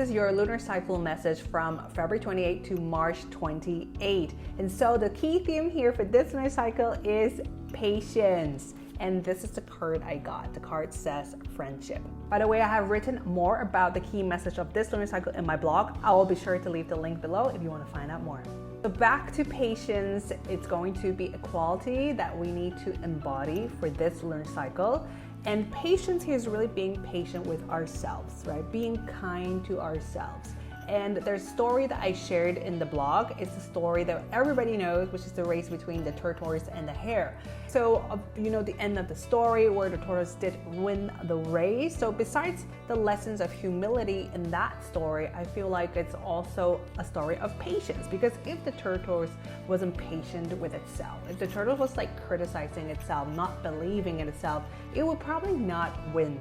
is your lunar cycle message from February 28 to March 28. And so the key theme here for this lunar cycle is patience. And this is the card I got. The card says friendship. By the way, I have written more about the key message of this lunar cycle in my blog. I will be sure to leave the link below if you want to find out more. So back to patience, it's going to be a quality that we need to embody for this lunar cycle. And patience here is really being patient with ourselves, right? Being kind to ourselves. And there's a story that I shared in the blog. It's a story that everybody knows, which is the race between the tortoise and the hare. So, the end of the story where the tortoise did win the race. So besides the lessons of humility in that story, I feel like it's also a story of patience. Because if the tortoise wasn't patient with itself, if the tortoise was like criticizing itself, not believing in itself, it would probably not win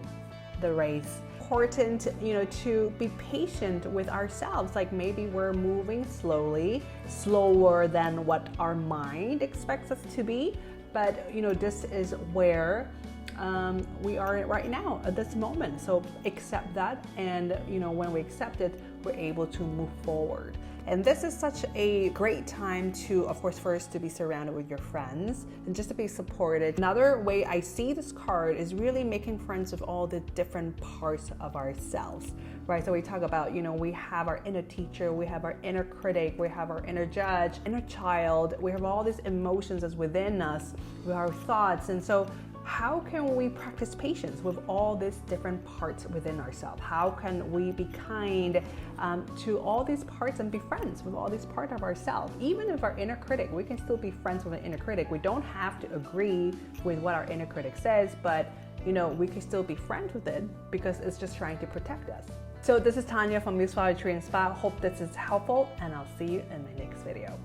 the race. Important, to be patient with ourselves. Like maybe we're moving slower than what our mind expects us to be. But this is where we are right now at this moment. So accept that, and when we accept it, we're able to move forward. And this is such a great time to, of course, first to be surrounded with your friends and just to be supported. Another way I see this card is really making friends with all the different parts of ourselves, right? So we talk about, we have our inner teacher, we have our inner critic, we have our inner judge, inner child, we have all these emotions as within us, with our thoughts. And so how can we practice patience with all these different parts within ourselves? How can we be kind to all these parts and be friends with all these parts of ourselves? Even with our inner critic, we can still be friends with an inner critic. We don't have to agree with what our inner critic says, but we can still be friends with it because it's just trying to protect us. So this is Tanya from Muse Flower Tree and Spa. Hope this is helpful, and I'll see you in my next video.